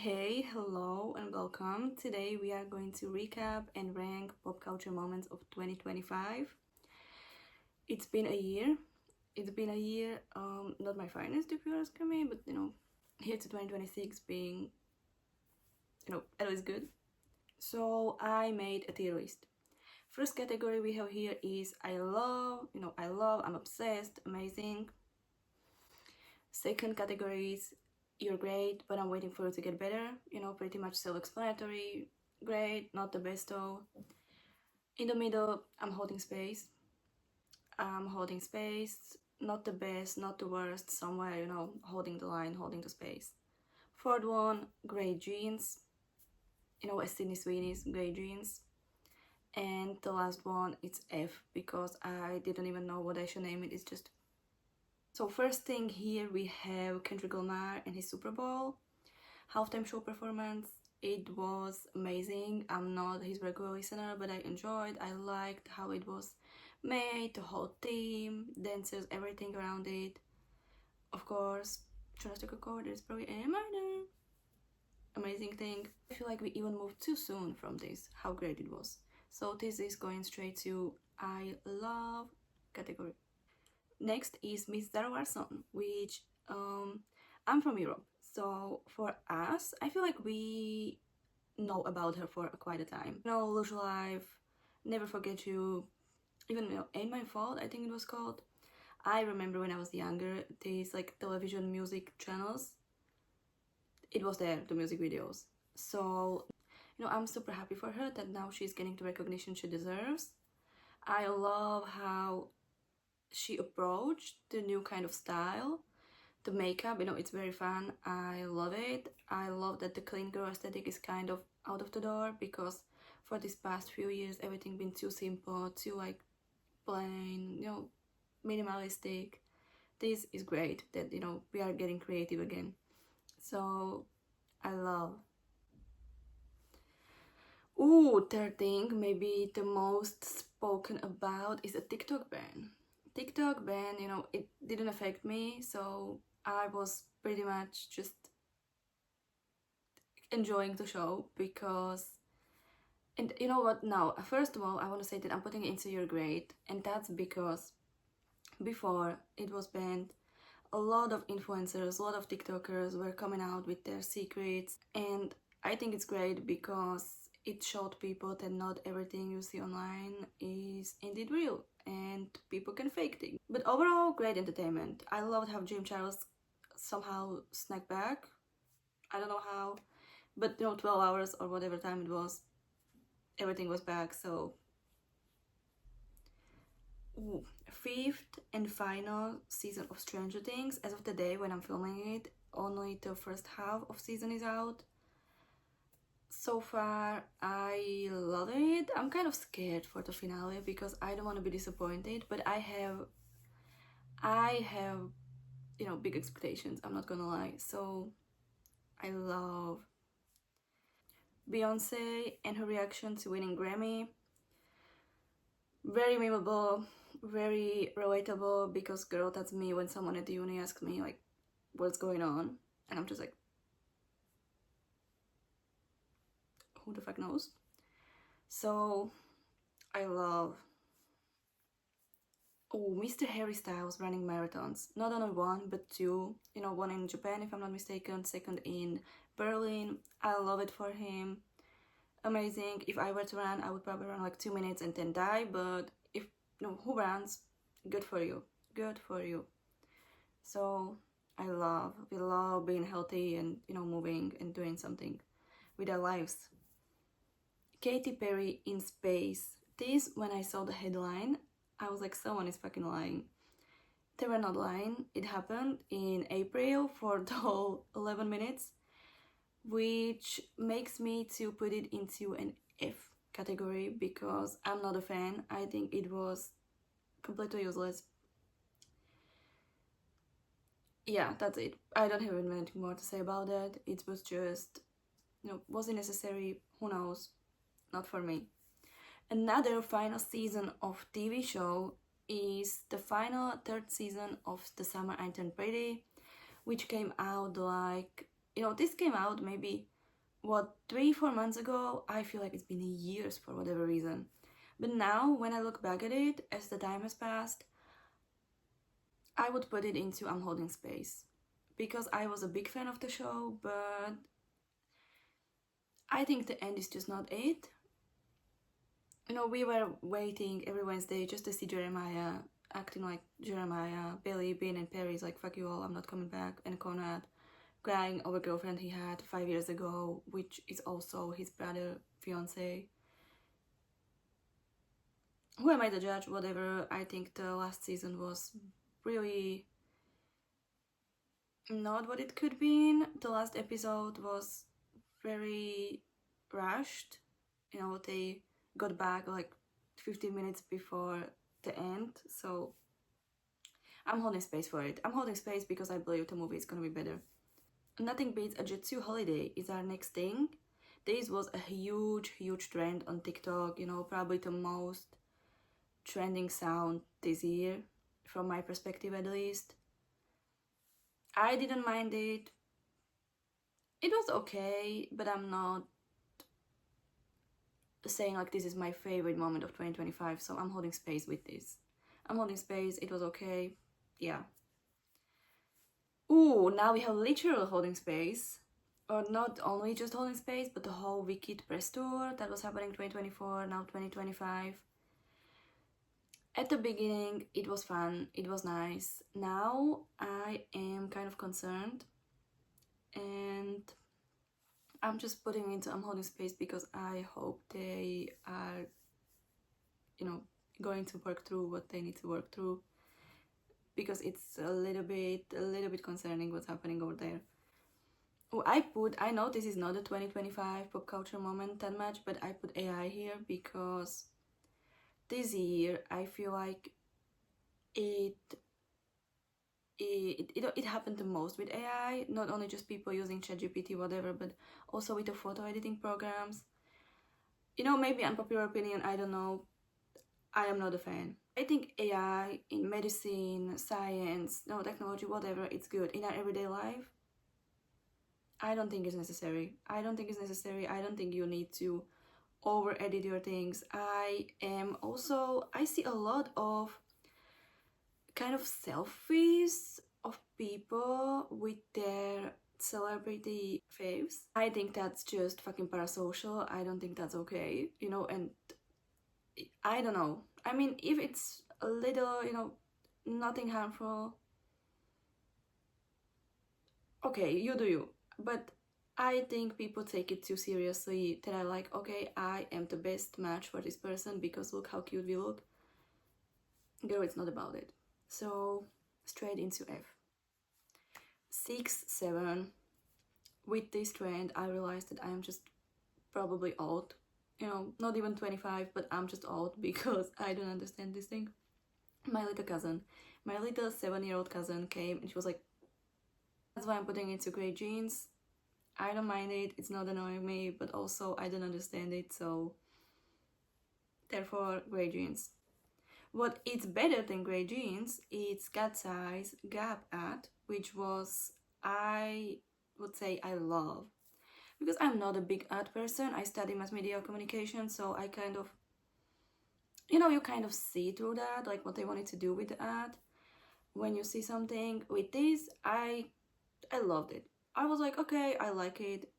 Hey, hello, and welcome. Today we are going to recap and rank pop culture moments of 2025. It's been a year. It's been a year, not my finest if you ask me, but here's to 2026 being, always good. So I made a tier list. First category we have here is I'm obsessed, amazing. Second category is you're great, but I'm waiting for you to get better. Pretty much self-explanatory. Great, not the best though. In the middle, I'm holding space. Not the best, not the worst, somewhere, holding the line, holding the space. Fourth one, gray jeans. As Sydney Sweeney's gray jeans. And the last one, it's F, because I didn't even know what I should name it. It's just... So first thing here, we have Kendrick Lamar and his Super Bowl halftime show performance. It was amazing. I'm not his regular listener, but I enjoyed. I liked how it was made, the whole theme, dancers, everything around it. Of course, Jonas Coco, there's probably a minor amazing thing. I feel like we even moved too soon from this, how great it was. So this is going straight to I love category. Next is Miss Zara Larsson, which I'm from Europe. So for us, I feel like we know about her for quite a time. Lush Life, Never Forget You, even Ain't My Fault, I think it was called. I remember when I was younger, these like television music channels, it was there, the music videos. So, I'm super happy for her that now she's getting the recognition she deserves. I love how she approached the new kind of style. The makeup, it's very fun. I love it. I love that the clean girl aesthetic is kind of out of the door, because for these past few years everything been too simple, too like plain, minimalistic. This is great that we are getting creative again. So I love. Third thing, maybe the most spoken about, is a TikTok ban. TikTok ban, it didn't affect me, so I was pretty much just enjoying the show, because, and you know what, now first of all I want to say that I'm putting it into your grade, and that's because before it was banned, a lot of influencers, a lot of TikTokers were coming out with their secrets, and I think it's great because it showed people that not everything you see online is indeed real, and people can fake things. But overall, great entertainment. I loved how Jim Charles somehow snapped back. I don't know how, but 12 hours or whatever time it was, everything was back. So fifth and final season of Stranger Things. As of the day when I'm filming it, only the first half of season is out. So far, I love it. I'm kind of scared for the finale because I don't want to be disappointed, but I have big expectations, I'm not gonna lie. So I love Beyonce and her reaction to winning Grammy. Very memeable, very relatable, because girl, that's me when someone at the uni asks me like what's going on, and I'm just like, who the fuck knows? So I love Mr. Harry Styles running marathons, not only one but two, one in Japan if I'm not mistaken, second in Berlin. I love it for him. Amazing. If I were to run, I would probably run like 2 minutes and then die, but if who runs, good for you, good for you. So we love being healthy and moving and doing something with our lives. Katy Perry in space. This, when I saw the headline, I was like, someone is fucking lying. They were not lying. It happened in April for the whole 11 minutes, which makes me to put it into an F category because I'm not a fan. I think it was completely useless. Yeah, that's it. I don't have anything more to say about that. It was just, was it necessary? Who knows? Not for me. Another final season of TV show is the final third season of The Summer I Turned Pretty, which came out like You know, this came out maybe, what, 3-4 months ago. I feel like it's been years for whatever reason. But now, when I look back at it, as the time has passed, I would put it into I'm Holding Space. Because I was a big fan of the show, but I think the end is just not it. You know, we were waiting every Wednesday just to see Jeremiah acting like Jeremiah, Billy, Ben, and Perry's like, fuck you all, I'm not coming back, and Conrad crying over a girlfriend he had 5 years ago, which is also his brother, fiance. Who am I to judge? Whatever. I think the last season was really not what it could be. The last episode was very rushed. You know, they got back like 15 minutes before the end, so I'm holding space for it. I'm holding space because I believe the movie is gonna be better. Nothing beats a Jitsu holiday is our next thing. This was a huge trend on TikTok, you know, probably the most trending sound this year, from my perspective at least. I didn't mind it. It was okay, but I'm not saying like this is my favorite moment of 2025, so I'm holding space with this. I'm holding space, it was okay, yeah. Ooh, now we have literal holding space. Or not only just holding space, but the whole Wicked press tour that was happening 2024, now 2025. At the beginning, it was fun, it was nice. Now I am kind of concerned, and I'm just putting into I'm holding space because I hope they are, you know, going to work through what they need to work through, because it's a little bit concerning what's happening over there. Oh, I know this is not a 2025 pop culture moment that much, but I put AI here because this year I feel like it happened the most with AI, not only just people using ChatGPT, whatever, but also with the photo editing programs. You know, maybe unpopular opinion, I don't know, I am not a fan. I think AI in medicine, science, no, technology, whatever, it's good. In our everyday life, I don't think it's necessary. I don't think you need to over edit your things. I see a lot of kind of selfies of people with their celebrity faves. I think that's just fucking parasocial. I don't think that's okay, you know, and I don't know. I mean, if it's a little, you know, nothing harmful, okay, you do you. But I think people take it too seriously, that I like, okay, I am the best match for this person because look how cute we look. Girl, it's not about it. So, straight into F. 6, 7. With this trend, I realized that I am just probably old. You know, not even 25, but I'm just old because I don't understand this thing. My little 7-year-old cousin came and she was like, that's why I'm putting it to gray jeans. I don't mind it, it's not annoying me, but also I don't understand it, so therefore gray jeans. What is better than gray jeans is cat size Gap ad, which was, I would say, I love. Because I'm not a big ad person, I study mass media communication, so I kind of, you know, you kind of see through that, like what they wanted to do with the ad. When you see something with this, I loved it. I was like, okay, I like it.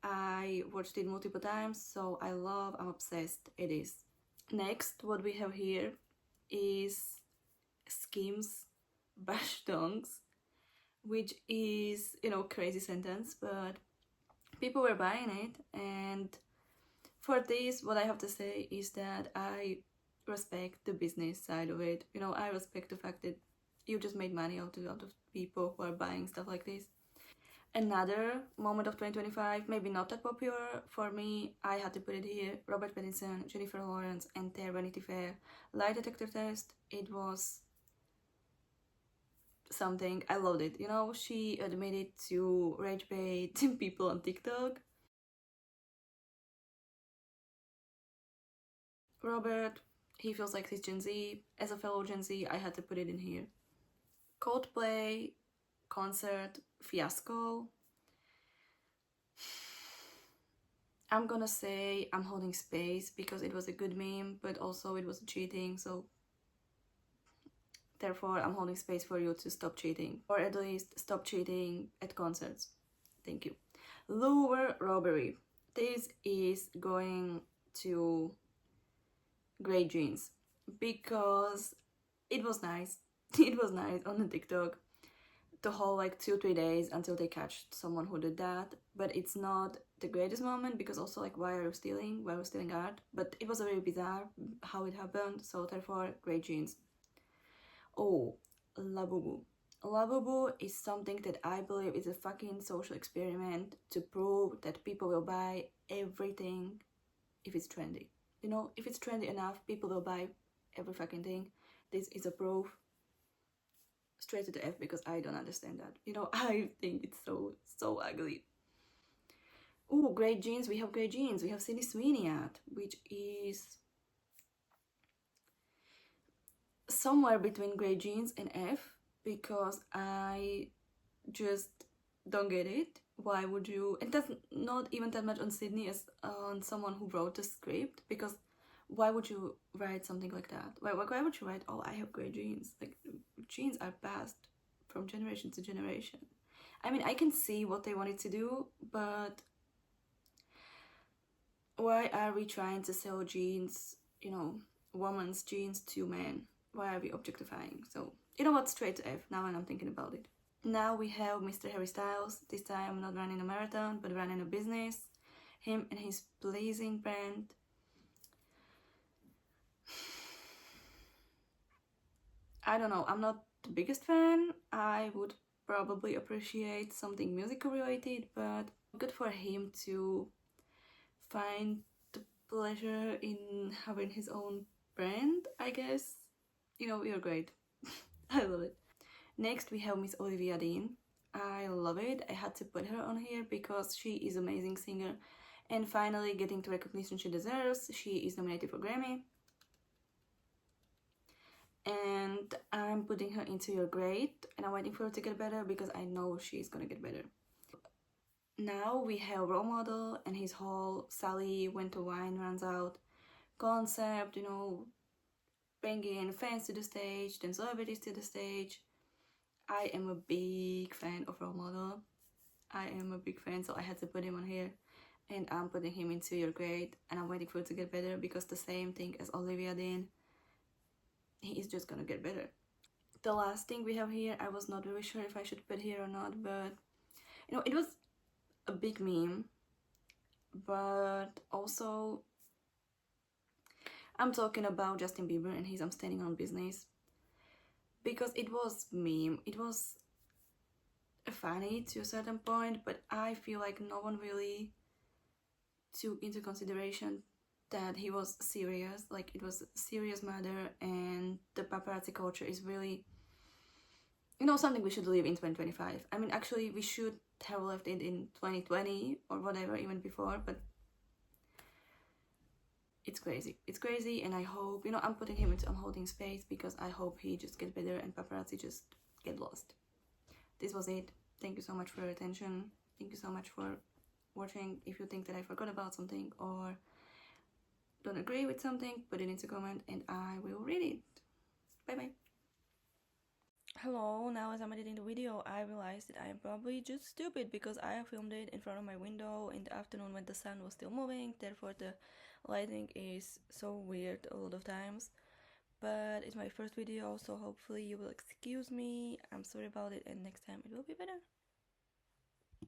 I watched it multiple times, so I'm obsessed. It is. Next, what we have here is Skims Bash Dongs, which is, you know, crazy sentence, but people were buying it, and for this, what I have to say is that I respect the business side of it. You know, I respect the fact that you just made money out of people who are buying stuff like this. Another moment of 2025, maybe not that popular for me, I had to put it here. Robert Pattinson, Jennifer Lawrence, and their Vanity Fair lie detector test. It was something. I loved it. You know, she admitted to rage bait people on TikTok. Robert, he feels like he's Gen Z. As a fellow Gen Z, I had to put it in here. Coldplay concert fiasco. I'm gonna say I'm holding space because it was a good meme, but also it was cheating, so therefore I'm holding space for you to stop cheating, or at least stop cheating at concerts. Thank you. Lower robbery. This is going to gray jeans because it was nice. It was nice on the TikTok the whole like 2-3 days until they catch someone who did that. But it's not the greatest moment because also like why are you stealing? Why are you stealing art? But it was very bizarre how it happened. So therefore, gray jeans. Oh, Labubu. Labubu is something that I believe is a fucking social experiment to prove that people will buy everything if it's trendy. You know, if it's trendy enough, people will buy every fucking thing. This is a proof. Straight to the F because I don't understand that. You know, I think it's so ugly. Oh, great jeans. We have great jeans. We have Sydney Sweeney at, which is somewhere between great jeans and F because I just don't get it. Why would you? And that's not even that much on Sydney as on someone who wrote the script, because why would you write something like that? Why would you write, oh, I have great jeans? Like, jeans are passed from generation to generation. I mean, I can see what they wanted to do, but why are we trying to sell jeans, you know, women's jeans to men? Why are we objectifying? So, you know what, straight to F, now when I'm thinking about it. Now we have Mr. Harry Styles, this time not running a marathon, but running a business. Him and his blazing brand. I don't know, I'm not the biggest fan. I would probably appreciate something musical related, but good for him to find the pleasure in having his own brand, I guess. You know, you're great. I love it. Next we have Miss Olivia Dean. I love it. I had to put her on here because she is an amazing singer and finally getting the recognition she deserves. She is nominated for Grammy. And I'm putting her into your great, and I'm waiting for her to get better because I know she's gonna get better. Now we have Role Model and his whole Sally when the wine runs out concept, you know, bringing fans to the stage, then celebrities to the stage. I am a big fan of Role Model. I am a big fan, so I had to put him on here. And I'm putting him into your grade, and I'm waiting for it to get better because the same thing as Olivia Dean, he is just gonna get better. The last thing we have here, I was not really sure if I should put here or not, but you know, it was a big meme, but also I'm talking about Justin Bieber and his I'm standing on business, because it was meme, it was funny to a certain point, but I feel like no one really took into consideration that he was serious, like it was a serious matter, and the paparazzi culture is really, you know, something we should leave in 2025. I mean, actually we should have left it in 2020 or whatever, even before, but it's crazy. And I hope, you know, I'm putting him into I'm holding space because I hope he just gets better and paparazzi just get lost. This was it. Thank you so much for your attention. Thank you so much for watching. If you think that I forgot about something or don't agree with something, put it into comment and I will read it. Bye bye. Hello, now as I'm editing the video, I realized that I am probably just stupid because I filmed it in front of my window in the afternoon when the sun was still moving, therefore the lighting is so weird a lot of times. But it's my first video, so hopefully you will excuse me. I'm sorry about it and next time it will be better.